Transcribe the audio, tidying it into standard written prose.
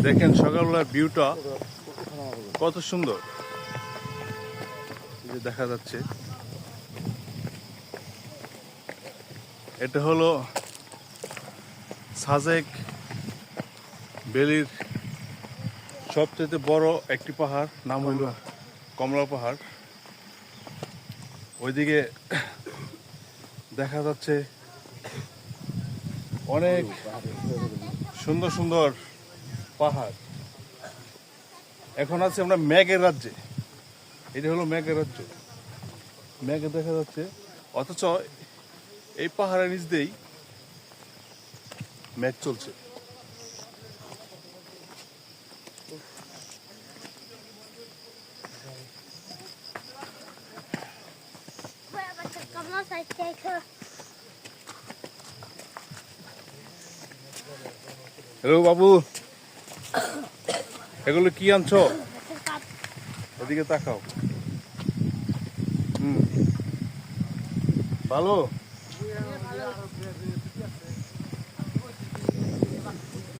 দেখেন সকালবেলার ভিউটা কত সুন্দর এই যে দেখা যাচ্ছে। এটা হলো সাজেক ভ্যালির সবচেয়ে বড় একটি পাহাড়, নাম হইল কমলা পাহাড়। ওইদিকে দেখা যাচ্ছে অনেক সুন্দর সুন্দর পাহাড়। এখন আছে আমরা মেঘের রাজ্যে। এটা হলো মেঘের রাজ্য, মেঘে দেখা যাচ্ছে, অথচ এই পাহাড়ের নিচ দিয়েই মেঘ চলছে। হ্যালো বাবু, এগুলো কি আনছো? ওদিকে তাকাও। ভালো।